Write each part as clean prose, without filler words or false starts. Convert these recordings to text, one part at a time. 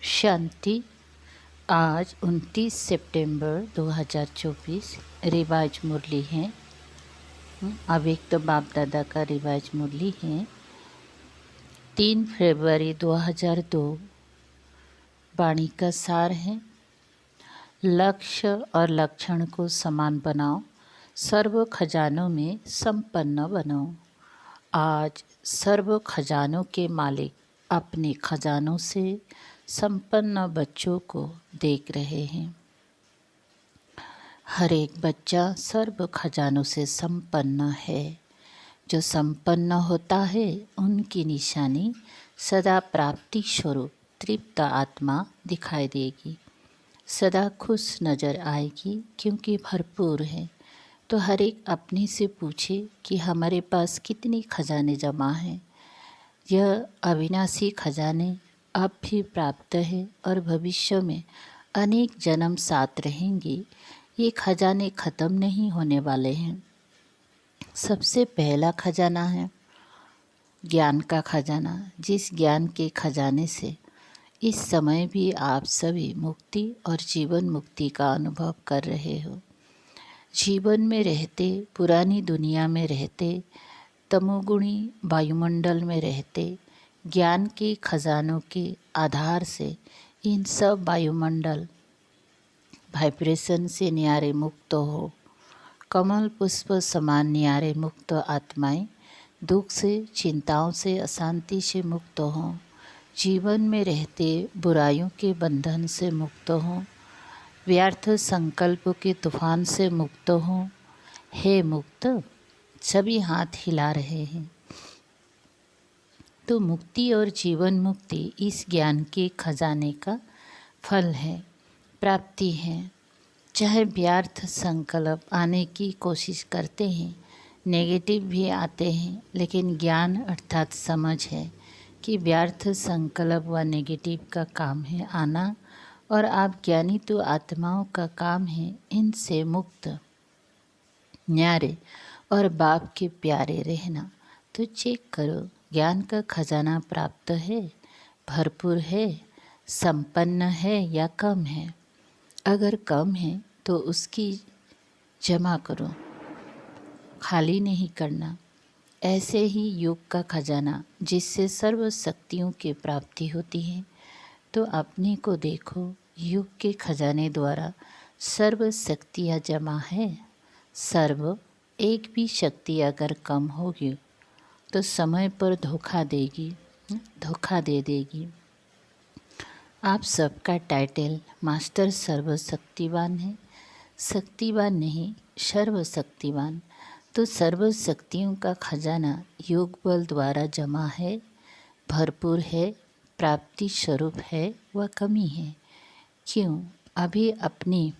शांति। आज 29 सितंबर 2024 रिवाज मुरली है। अब एक तो बाप दादा का रिवाज मुरली है। 3 फरवरी 2002 वाणी का सार है। लक्ष्य और लक्षण को समान बनाओ, सर्व खजानों में संपन्न बनो। आज सर्व खजानों के मालिक अपने खजानों से संपन्न बच्चों को देख रहे हैं। हर एक बच्चा सर्व खजानों से संपन्न है। जो संपन्न होता है उनकी निशानी सदा प्राप्ति स्वरूप तृप्त आत्मा दिखाई देगी, सदा खुश नज़र आएगी क्योंकि भरपूर है। तो हर एक अपने से पूछे कि हमारे पास कितनी खजाने जमा हैं। यह अविनाशी खजाने अब भी प्राप्त है और भविष्य में अनेक जन्म साथ रहेंगे। ये खजाने ख़त्म नहीं होने वाले हैं। सबसे पहला खजाना है ज्ञान का खजाना। जिस ज्ञान के खजाने से इस समय भी आप सभी मुक्ति और जीवन मुक्ति का अनुभव कर रहे हो। जीवन में रहते, पुरानी दुनिया में रहते, तमोगुणी वायुमंडल में रहते, ज्ञान के खजानों के आधार से इन सब वायुमंडल वाइब्रेशन से न्यारे मुक्त हो। कमल पुष्प समान न्यारे मुक्त आत्माएं दुख से, चिंताओं से, अशांति से मुक्त हों। जीवन में रहते बुराइयों के बंधन से मुक्त हों, व्यर्थ संकल्प के तूफान से मुक्त हों। हे मुक्त, सभी हाथ हिला रहे हैं। तो मुक्ति और जीवन मुक्ति इस ज्ञान के खजाने का फल है, प्राप्ति है। चाहे व्यर्थ संकल्प आने की कोशिश करते हैं, नेगेटिव भी आते हैं, लेकिन ज्ञान अर्थात समझ है कि व्यर्थ संकल्प व नेगेटिव का काम है आना, और आप ज्ञानी तो आत्माओं का काम है इनसे मुक्त, न्यारे और बाप के प्यारे रहना। तो चेक करो, ज्ञान का खजाना प्राप्त है, भरपूर है, संपन्न है या कम है। अगर कम है तो उसकी जमा करो, खाली नहीं करना। ऐसे ही योग का खजाना जिससे सर्व शक्तियों की प्राप्ति होती है। तो अपने को देखो, योग के खजाने द्वारा सर्व शक्तियाँ जमा है। सर्व एक भी शक्ति अगर कम होगी तो समय पर धोखा देगी, धोखा दे देगी। आप सबका टाइटल मास्टर सर्वशक्तिवान है, शक्तिवान नहीं, सर्वशक्तिवान। तो सर्व शक्तियों का खजाना योग बल द्वारा जमा है, भरपूर है, प्राप्ति स्वरूप है व कमी है। क्यों? अभी अपनी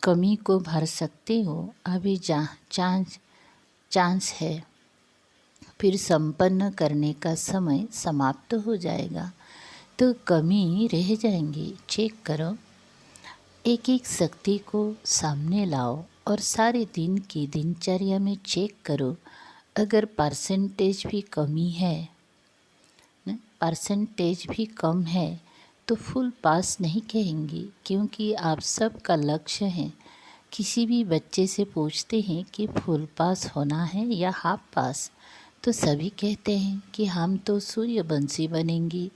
कमी को भर सकते हो, अभी चांस है, फिर संपन्न करने का समय समाप्त हो जाएगा तो कमी रह जाएंगी। चेक करो, एक एक शक्ति को सामने लाओ और सारे दिन की दिनचर्या में चेक करो। अगर परसेंटेज भी कमी है, परसेंटेज भी कम है तो फुल पास नहीं कहेंगी, क्योंकि आप सबका लक्ष्य है। किसी भी बच्चे से पूछते हैं कि फुल पास होना है या हाफ पास, तो सभी कहते हैं कि हम तो सूर्यवंशी बनेंगी,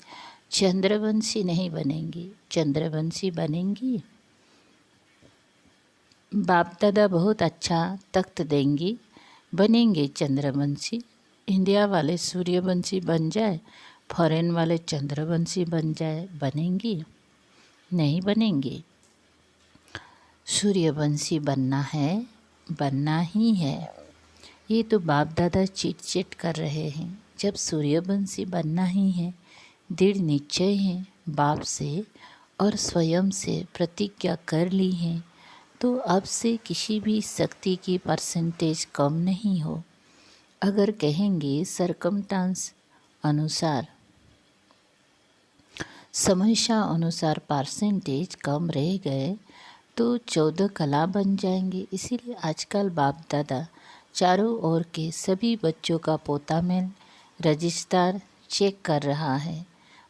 चंद्रवंशी नहीं बनेंगी। चंद्रवंशी बनेंगी, बाप दादा बहुत अच्छा तख्त देंगी, बनेंगे चंद्रवंशी। इंडिया वाले सूर्यवंशी बन जाए, फॉरेन वाले चंद्रवंशी बन जाए, बनेंगी? नहीं बनेंगे। सूर्यवंशी बनना है, बनना ही है। ये तो बाप दादा चिट चिट कर रहे हैं। जब सूर्यवंशी बनना ही है, दृढ़ निश्चय है, बाप से और स्वयं से प्रतिज्ञा कर ली है, तो अब से किसी भी शक्ति की परसेंटेज कम नहीं हो। अगर कहेंगे सरकमस्टांस अनुसार, समस्या अनुसार परसेंटेज कम रह गए तो 14 कला बन जाएंगे। इसीलिए आजकल बाप दादा चारों ओर के सभी बच्चों का पोता मेल रजिस्टर चेक कर रहा है।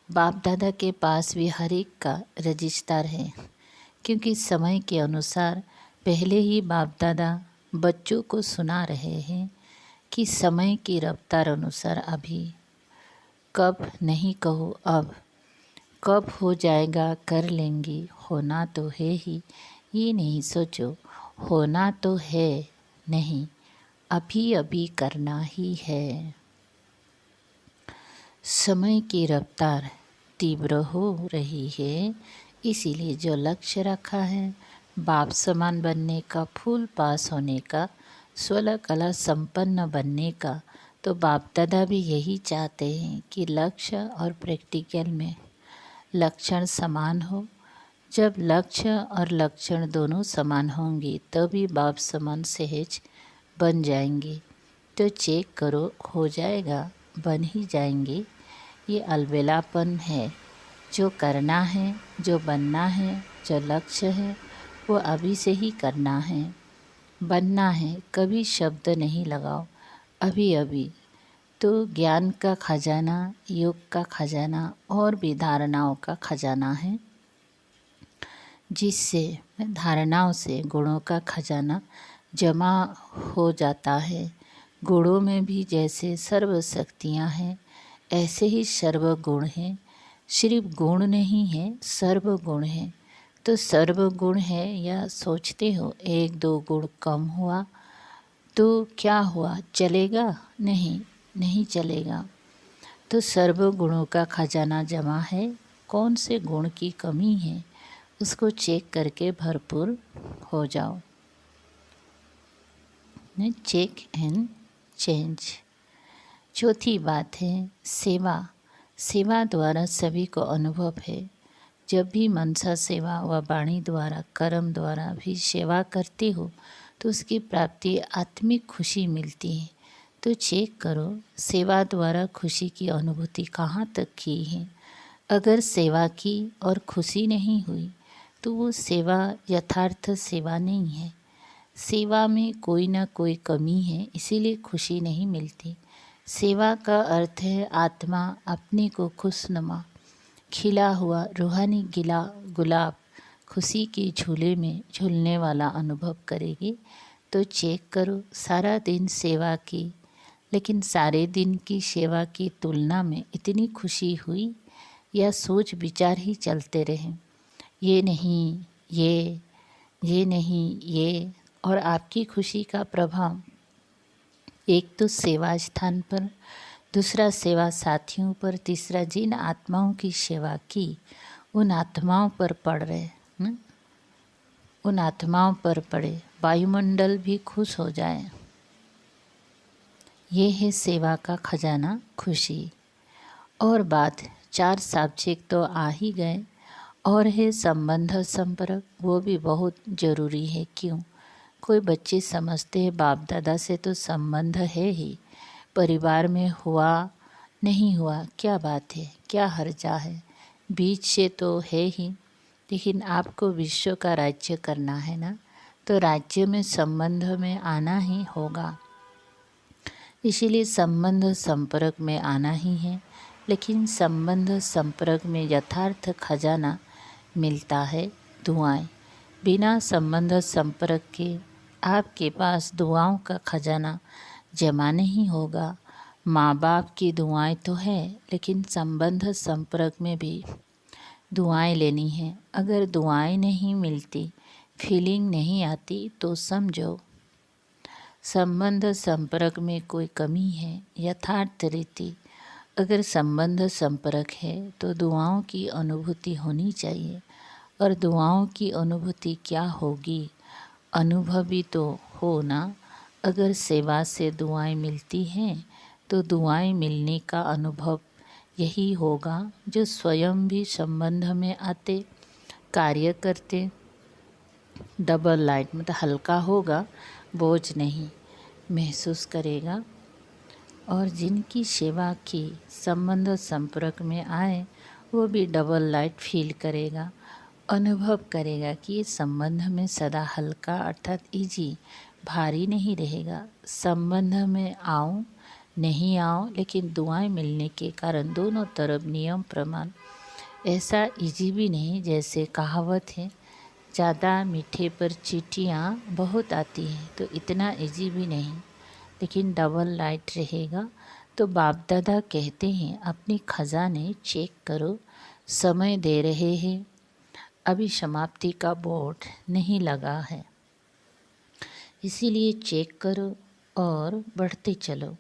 बाप दादा के पास भी हर एक का रजिस्टर है, क्योंकि समय के अनुसार पहले ही बाप दादा बच्चों को सुना रहे हैं कि समय की रफ्तार अनुसार अभी कब नहीं कहो अब, कब हो जाएगा कर लेंगे, होना तो है ही, ये नहीं सोचो, होना तो है नहीं, अभी अभी करना ही है। समय की रफ्तार तीव्र हो रही है, इसीलिए जो लक्ष्य रखा है बाप समान बनने का, फूल पास होने का, 16 कला संपन्न बनने का, तो बाप दादा भी यही चाहते हैं कि लक्ष्य और प्रैक्टिकल में लक्षण समान हो। जब लक्ष्य और लक्षण दोनों समान होंगे तभी बाप समान सहज बन जाएंगे। तो चेक करो, हो जाएगा, बन ही जाएंगे। ये अलबेलापन है। जो करना है, जो बनना है, जो लक्ष्य है, वो अभी से ही करना है, बनना है। कभी शब्द नहीं लगाओ, अभी अभी। तो ज्ञान का खजाना, योग का खजाना और भी धारणाओं का खजाना है, जिससे धारणाओं से गुणों का खजाना जमा हो जाता है। गुणों में भी जैसे सर्व शक्तियाँ हैं, ऐसे ही सर्व गुण हैं। सिर्फ गुण नहीं है, सर्व गुण है। तो सर्व गुण है या सोचते हो एक दो गुण कम हुआ तो क्या हुआ, चलेगा? नहीं, नहीं चलेगा। तो सर्व गुणों का खजाना जमा है। कौन से गुण की कमी है उसको चेक करके भरपूर हो जाओ। Check and change. चौथी बात है सेवा। सेवा द्वारा सभी को अनुभव है। जब भी मनसा सेवा व वाणी द्वारा, कर्म द्वारा भी सेवा करते हो तो उसकी प्राप्ति आत्मिक खुशी मिलती है। तो चेक करो सेवा द्वारा खुशी की अनुभूति कहाँ तक की है। अगर सेवा की और खुशी नहीं हुई तो वो सेवा यथार्थ सेवा नहीं है। सेवा में कोई ना कोई कमी है, इसीलिए खुशी नहीं मिलती। सेवा का अर्थ है आत्मा अपने को खुशनुमा, खिला हुआ रूहानी गुलाब खुशी के झूले में झूलने वाला अनुभव करेगी। तो चेक करो सारा दिन सेवा की, लेकिन सारे दिन की सेवा की तुलना में इतनी खुशी हुई या सोच विचार ही चलते रहे, ये नहीं ये नहीं ये, और आपकी खुशी का प्रभाव एक तो सेवा स्थान पर, दूसरा सेवा साथियों पर, तीसरा जिन आत्माओं की सेवा की उन आत्माओं पर पड़ रहे, उन आत्माओं पर पड़े, वायुमंडल भी खुश हो जाए। ये है सेवा का खजाना, खुशी। और बात 4 सब्जेक्ट तो आ ही गए, और है संबंध संपर्क, वो भी बहुत ज़रूरी है। क्यों? कोई बच्चे समझते हैं बाप दादा से तो संबंध है ही, परिवार में हुआ नहीं हुआ क्या बात है, क्या हर्जा है, बीच से तो है ही। लेकिन आपको विश्व का राज्य करना है ना, तो राज्य में संबंध में आना ही होगा। इसीलिए संबंध संपर्क में आना ही है। लेकिन संबंध संपर्क में यथार्थ खजाना मिलता है दुआएं। बिना संबंध संपर्क के आपके पास दुआओं का खजाना जमा नहीं होगा। माँ बाप की दुआएं तो है, लेकिन संबंध संपर्क में भी दुआएं लेनी है। अगर दुआएं नहीं मिलती, फीलिंग नहीं आती, तो समझो संबंध संपर्क में कोई कमी है। यथार्थ रीति अगर संबंध संपर्क है तो दुआओं की अनुभूति होनी चाहिए। और दुआओं की अनुभूति क्या होगी? अनुभवी तो हो ना। अगर सेवा से दुआएं मिलती हैं तो दुआएं मिलने का अनुभव यही होगा। जो स्वयं भी संबंध में आते, कार्य करते, डबल लाइट मतलब हल्का होगा, बोझ नहीं महसूस करेगा। और जिनकी सेवा की संबंध संपर्क में आए वो भी डबल लाइट फील करेगा, अनुभव करेगा कि ये संबंध में सदा हल्का अर्थात इजी, भारी नहीं रहेगा। संबंध में आऊँ नहीं आओ, लेकिन दुआएं मिलने के कारण दोनों तरफ नियम प्रमाण ऐसा इजी भी नहीं। जैसे कहावत है, ज़्यादा मीठे पर चींटियाँ बहुत आती हैं, तो इतना इजी भी नहीं, लेकिन डबल लाइट रहेगा। तो बाप दादा कहते हैं अपनी खजाने चेक करो, समय दे रहे हैं, अभी समाप्ति का बोर्ड नहीं लगा है, इसीलिए चेक करो और बढ़ते चलो।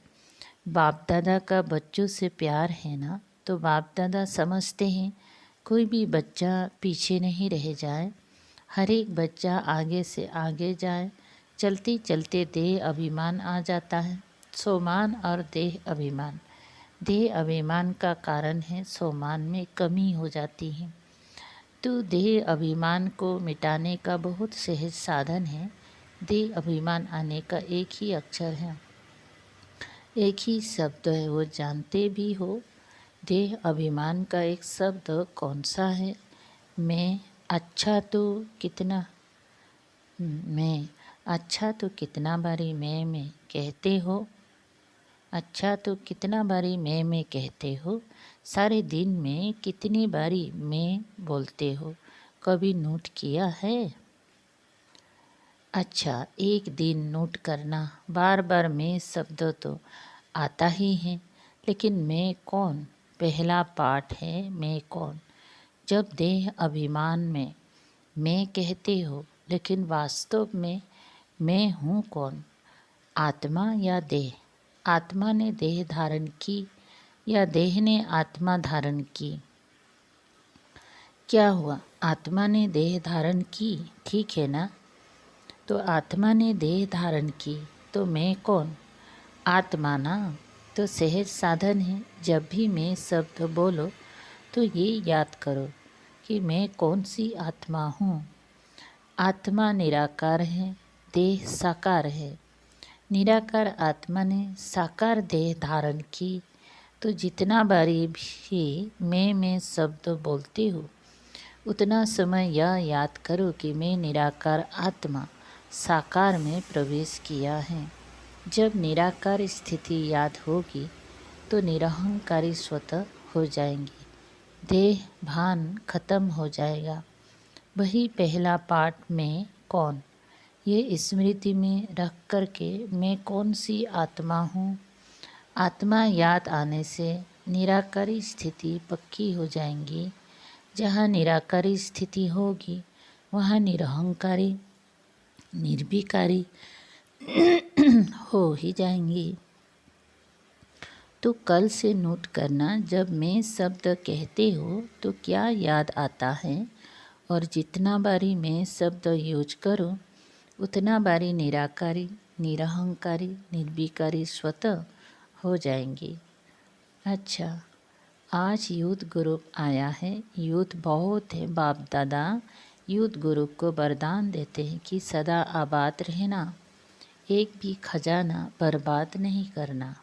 बाप दादा का बच्चों से प्यार है ना, तो बाप दादा समझते हैं कोई भी बच्चा पीछे नहीं रह जाए, हर एक बच्चा आगे से आगे जाए। चलते चलते देह अभिमान आ जाता है, सोमान और देह अभिमान। देह अभिमान का कारण है सोमान में कमी हो जाती है। तो देह अभिमान को मिटाने का बहुत सहज साधन है। देह अभिमान आने का एक ही अक्षर है, एक ही शब्द है, वो जानते भी हो। देह अभिमान का एक शब्द कौन सा है? मैं अच्छा तो कितना मैं अच्छा तो कितना बारी मैं कहते हो, अच्छा तो कितना बारी मैं कहते हो, सारे दिन में कितनी बारी मैं बोलते हो, कभी नोट किया है? अच्छा, एक दिन नोट करना, बार बार मैं शब्द तो आता ही है, लेकिन मैं कौन? पहला पाठ है मैं कौन। जब देह अभिमान में मैं कहते हो, लेकिन वास्तव में मैं हूँ कौन? आत्मा या देह? आत्मा ने देह धारण की या देह ने आत्मा धारण की? क्या हुआ? आत्मा ने देह धारण की, ठीक है ना? तो आत्मा ने देह धारण की, तो मैं कौन? आत्मा ना। तो सहज साधन है, जब भी मैं शब्द बोलो तो ये याद करो कि मैं कौन सी आत्मा हूँ। आत्मा निराकार है, देह साकार है। निराकार आत्मा ने साकार देह धारण की, तो जितना बारी भी मैं शब्द बोलती हूँ, उतना समय यह याद करो कि मैं निराकार आत्मा साकार में प्रवेश किया है। जब निराकार स्थिति याद होगी तो निरहंकारी स्वतः हो जाएंगी, देह भान खत्म हो जाएगा। वही पहला पाठ में कौन, ये स्मृति में रख कर के मैं कौन सी आत्मा हूँ। आत्मा याद आने से निराकारी स्थिति पक्की हो जाएंगी। जहाँ निराकारी स्थिति होगी वहाँ निरहंकारी निर्विकारी हो ही जाएंगी। तो कल से नोट करना, जब मैं शब्द कहते हो तो क्या याद आता है, और जितना बारी मैं शब्द यूज करूं उतना बारी निराकारी निरहंकारी निर्विकारी स्वतः हो जाएंगी। अच्छा, आज यूथ ग्रुप आया है। यूथ बहुत है, बाप दादा यूथ ग्रुप को वरदान देते हैं कि सदा आबाद रहना, एक भी खजाना बर्बाद नहीं करना।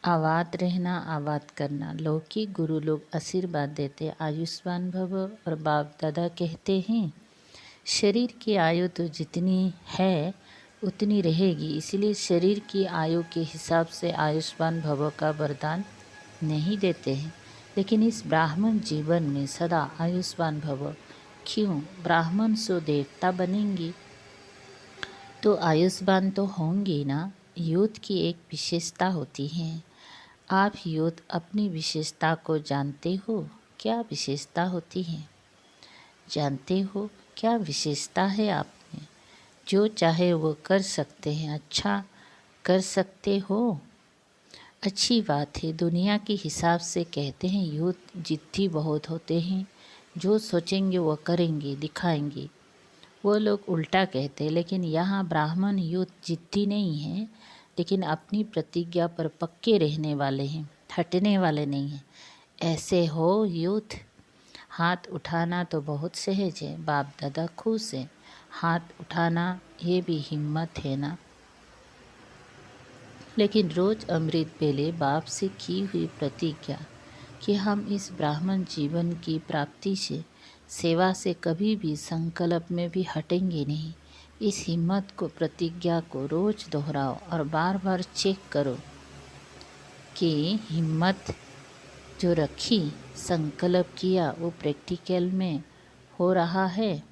आबाद रहना, आबाद करना। लौकिक गुरु लोग आशीर्वाद देते, आयुष्मान भव, और बाप दादा कहते हैं शरीर की आयु तो जितनी है उतनी रहेगी, इसलिए शरीर की आयु के हिसाब से आयुष्मान भव का वरदान नहीं देते हैं। लेकिन इस ब्राह्मण जीवन में सदा आयुष्मान भव क्यों? ब्राह्मण सो देवता बनेंगी तो आयुष्मान तो होंगी ना। यूथ की एक विशेषता होती है। आप यूथ अपनी विशेषता को जानते हो? क्या विशेषता होती है जानते हो? क्या विशेषता है आप में? जो चाहे वो कर सकते हैं। अच्छा, कर सकते हो, अच्छी बात है। दुनिया के हिसाब से कहते हैं यूथ जिद्दी बहुत होते हैं, जो सोचेंगे वो करेंगे, दिखाएंगे। वो लोग उल्टा कहते हैं, लेकिन यहाँ ब्राह्मण यूथ जिद्दी नहीं है, लेकिन अपनी प्रतिज्ञा पर पक्के रहने वाले हैं, हटने वाले नहीं हैं। ऐसे हो यूथ। हाथ उठाना तो बहुत सहज है, बाप दादा खुश है। हाथ उठाना ये भी हिम्मत है ना। लेकिन रोज अमृत बेले बाप से की हुई प्रतिज्ञा कि हम इस ब्राह्मण जीवन की प्राप्ति से, सेवा से कभी भी संकल्प में भी हटेंगे नहीं। इस हिम्मत को, प्रतिज्ञा को रोज दोहराओ और बार बार चेक करो कि हिम्मत जो रखी, संकल्प किया, वो प्रैक्टिकल में हो रहा है।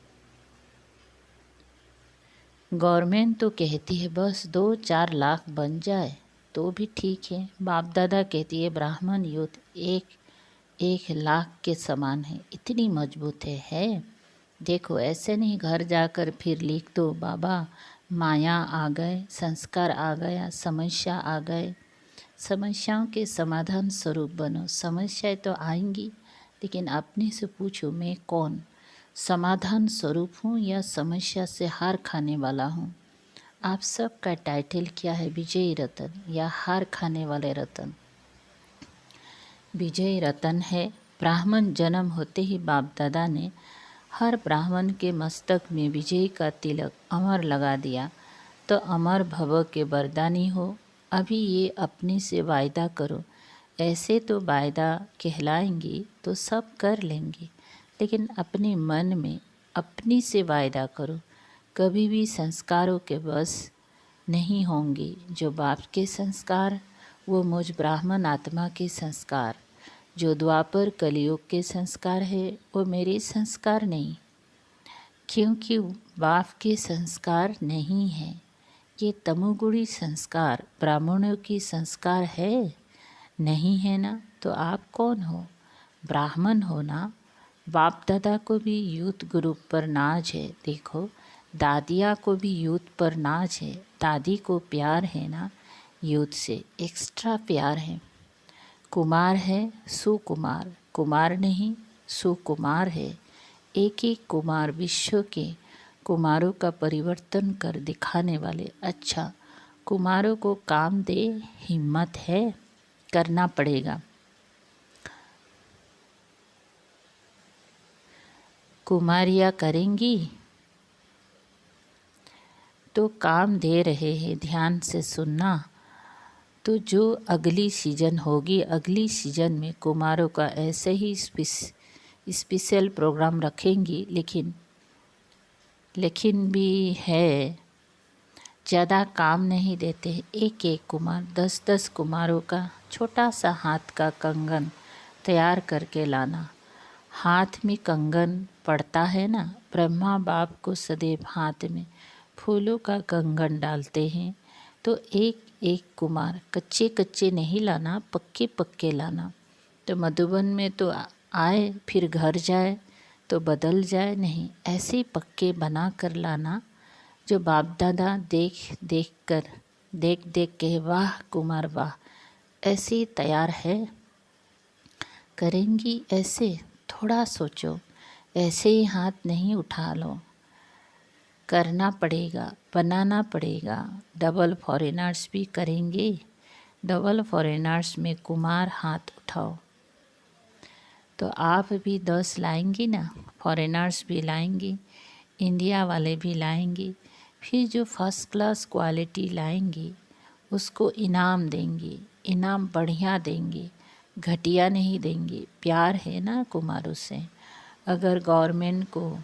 गवर्नमेंट तो कहती है बस 2-4 लाख बन जाए तो भी ठीक है। बाप दादा कहती है ब्राह्मण यूथ 1 लाख के समान है, इतनी मजबूत है। देखो ऐसे नहीं घर जाकर फिर लिख दो बाबा माया आ गए, संस्कार आ गया, समस्या आ गए। समस्याओं के समाधान स्वरूप बनो। समस्याएं तो आएंगी, लेकिन अपने से पूछो मैं कौन, समाधान स्वरूप हूँ या समस्या से हार खाने वाला हूँ। आप सबका टाइटल क्या है? विजयी रतन या हार खाने वाले रतन? विजयी रतन है। ब्राह्मण जन्म होते ही बाप दादा ने हर ब्राह्मण के मस्तक में विजय का तिलक अमर लगा दिया। तो अमर भव के वरदानी हो। अभी ये अपने से वायदा करो। ऐसे तो वायदा कहलाएंगे तो सब कर लेंगे, लेकिन अपने मन में अपनी से वायदा करो। कभी भी संस्कारों के बस नहीं होंगे। जो बाप के संस्कार, वो मुझ ब्राह्मण आत्मा के संस्कार। जो द्वापर कलयुग के संस्कार है, वो मेरे संस्कार नहीं, क्योंकि बाप के संस्कार नहीं है। ये तमोगुणी संस्कार ब्राह्मणों की संस्कार है, नहीं है ना? तो आप कौन हो? ब्राह्मण हो ना? बाप दादा को भी यूथ ग्रुप पर नाज है। देखो दादिया को भी यूथ पर नाज है। दादी को प्यार है ना, यूथ से एक्स्ट्रा प्यार है। कुमार है सुकुमार, कुमार नहीं सुकुमार है। एक एक कुमार विश्व के कुमारों का परिवर्तन कर दिखाने वाले। अच्छा, कुमारों को काम दे, हिम्मत है, करना पड़ेगा। कुमारियाँ करेंगी तो काम दे रहे हैं, ध्यान से सुनना। तो जो अगली सीजन होगी, अगली सीजन में कुमारों का ऐसे ही स्पेशल प्रोग्राम रखेंगी। लेकिन भी है, ज़्यादा काम नहीं देते। एक एक कुमार 10-10 कुमारों का छोटा सा हाथ का कंगन तैयार करके लाना। हाथ में कंगन पड़ता है ना, ब्रह्मा बाप को सदैव हाथ में फूलों का कंगन डालते हैं। तो एक एक कुमार कच्चे कच्चे नहीं लाना, पक्के पक्के लाना। तो मधुबन में तो आए फिर घर जाए तो बदल जाए, नहीं, ऐसे पक्के बना कर लाना। जो बाप दादा देख के वाह कुमार वाह, ऐसे तैयार है। करेंगी ऐसे? थोड़ा सोचो, ऐसे ही हाथ नहीं उठा लो, करना पड़ेगा, बनाना पड़ेगा। डबल फॉरेनर्स भी करेंगे। डबल फॉरेनर्स में कुमार हाथ उठाओ। तो आप भी 10 लाएंगी ना, फॉरेनर्स भी लाएंगी, इंडिया वाले भी लाएंगी। फिर जो फर्स्ट क्लास क्वालिटी लाएंगी उसको इनाम देंगे, इनाम बढ़िया देंगे, घटिया नहीं देंगे। प्यार है ना कुमारों से। अगर गवर्नमेंट को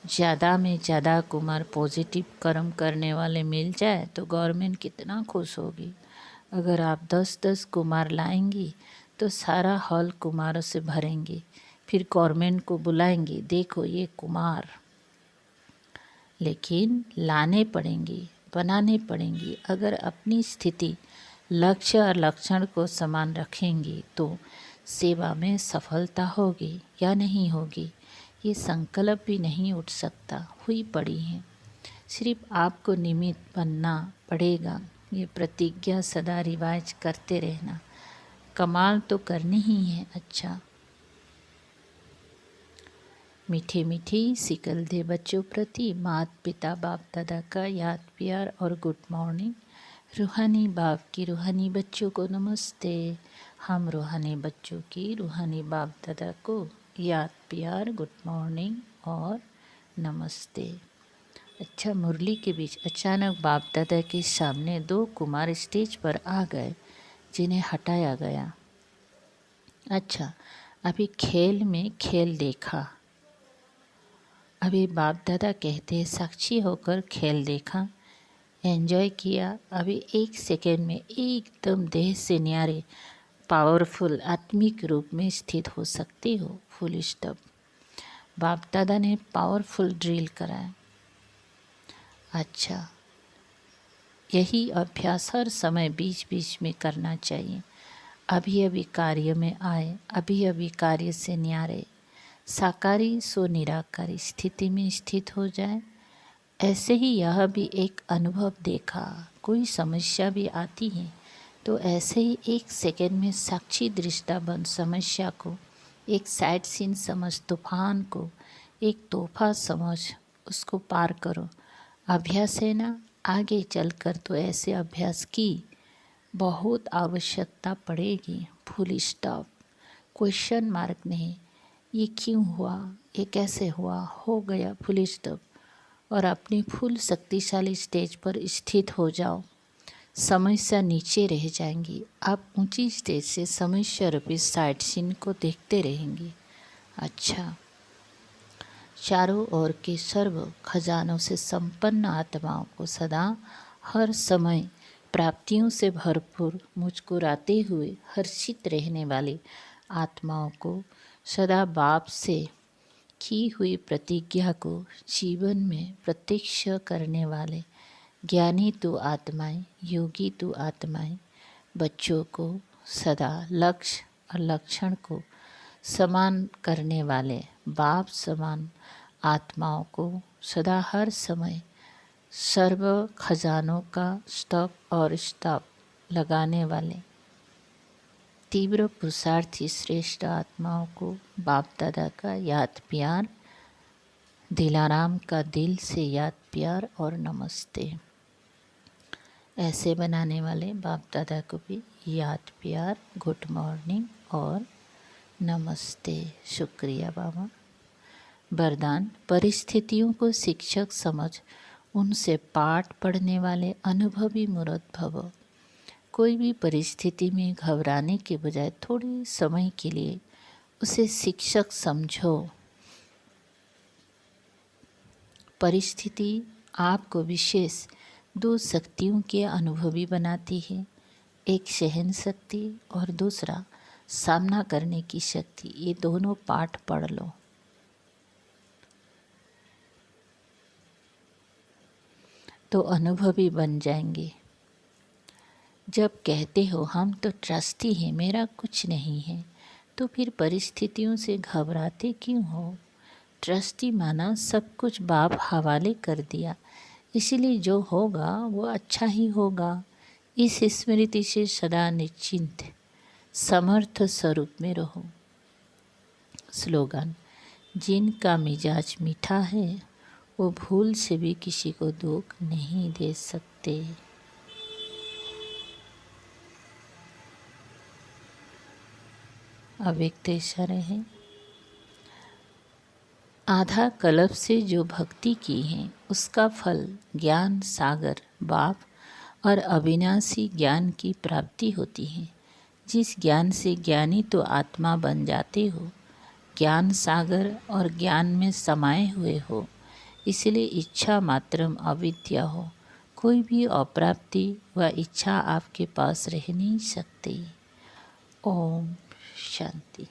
ज़्यादा में ज़्यादा कुमार पॉजिटिव कर्म करने वाले मिल जाए तो गवर्नमेंट कितना खुश होगी। अगर आप 10-10 कुमार लाएंगी तो सारा हॉल कुमारों से भरेंगे। फिर गवर्नमेंट को बुलाएंगे, देखो ये कुमार। लेकिन लाने पड़ेंगे, बनाने पड़ेंगे। अगर अपनी स्थिति, लक्ष्य और लक्षण को समान रखेंगे तो सेवा में सफलता होगी या नहीं होगी, ये संकल्प भी नहीं उठ सकता, हुई पड़ी है। सिर्फ आपको निमित्त बनना पड़ेगा। ये प्रतिज्ञा सदा रिवाज करते रहना। कमाल तो करनी ही है। अच्छा, मीठे मीठे सिकल दे बच्चों प्रति माता पिता बाप दादा का याद प्यार और गुड मॉर्निंग। रूहानी बाप की रूहानी बच्चों को नमस्ते। हम रूहानी बच्चों की रूहानी बाप दादा को याद प्यार, गुड मॉर्निंग और नमस्ते। अच्छा, मुरली के बीच अचानक बाप दादा के सामने 2 कुमार स्टेज पर आ गए जिन्हें हटाया गया। अच्छा, अभी खेल में खेल देखा। अभी बाप दादा कहते हैं साक्षी होकर खेल देखा। एंजॉय किया। अभी 1 सेकेंड में एकदम देह से न्यारे पावरफुल आत्मिक रूप में स्थित हो सकते हो। Full stop. बाप दादा ने पावरफुल ड्रिल कराया। अच्छा, यही अभ्यास हर समय बीच बीच में करना चाहिए। अभी अभी कार्य में आए, अभी अभी कार्य से न्यारे साकारी सो निराकारी स्थिति में स्थित हो जाए। ऐसे ही यह भी एक अनुभव देखा। कोई समस्या भी आती है तो ऐसे ही 1 सेकेंड में साक्षी दृष्टा बन समस्या को एक साइड सीन समझ, तूफान को एक तोहफा समझ उसको पार करो। अभ्यास है ना, आगे चलकर तो ऐसे अभ्यास की बहुत आवश्यकता पड़ेगी। Full stop. क्वेश्चन मार्क नहीं, ये क्यों हुआ, ये कैसे हुआ, हो गया, फुल स्टॉप। और अपनी फुल शक्तिशाली स्टेज पर स्थित हो जाओ। समस्या नीचे रह जाएंगी, आप ऊंची स्टेज से समस्या रूपी साइड सीन को देखते रहेंगे। अच्छा, चारों ओर के सर्व खजानों से संपन्न आत्माओं को सदा हर समय प्राप्तियों से भरपूर मुस्कुराते हुए हर्षित रहने वाली आत्माओं को सदा बाप से की हुई प्रतिज्ञा को जीवन में प्रत्यक्ष करने वाले ज्ञानी तो आत्माएं, योगी तो आत्माएं, बच्चों को सदा लक्ष्य और लक्षण को समान करने वाले बाप समान आत्माओं को सदा हर समय सर्व खजानों का स्टॉक और स्टॉप लगाने वाले तीव्र पुरुषार्थी श्रेष्ठ आत्माओं को बाप दादा का याद प्यार, दिलाराम का दिल से याद प्यार और नमस्ते। ऐसे बनाने वाले बाप दादा को भी याद प्यार, गुड मॉर्निंग और नमस्ते। शुक्रिया बाबा। वरदान, परिस्थितियों को शिक्षक समझ उनसे पाठ पढ़ने वाले अनुभवी मूर्त भव। कोई भी परिस्थिति में घबराने के बजाय थोड़े समय के लिए उसे शिक्षक समझो। परिस्थिति आपको विशेष 2 शक्तियों के अनुभवी बनाती है, एक सहन शक्ति और दूसरा सामना करने की शक्ति। ये दोनों पाठ पढ़ लो। तो अनुभवी बन जाएंगे। जब कहते हो हम तो ट्रस्टी हैं, मेरा कुछ नहीं है, तो फिर परिस्थितियों से घबराते क्यों हो? ट्रस्टी माना सब कुछ बाप हवाले कर दिया, इसीलिए जो होगा वो अच्छा ही होगा। इस स्मृति से सदा निश्चिंत समर्थ स्वरूप में रहो। स्लोगन, जिनका मिजाज मीठा है वो भूल से भी किसी को दुख नहीं दे सकते। अव्यक्त इशारे हैं। आधा कल्प से जो भक्ति की है उसका फल ज्ञान सागर बाप और अविनाशी ज्ञान की प्राप्ति होती है। जिस ज्ञान से ज्ञानी तो आत्मा बन जाते हो, ज्ञान सागर और ज्ञान में समाये हुए हो, इसलिए इच्छा मात्रम अविद्या हो। कोई भी अप्राप्ति व इच्छा आपके पास रह नहीं सकती। ओम शांति।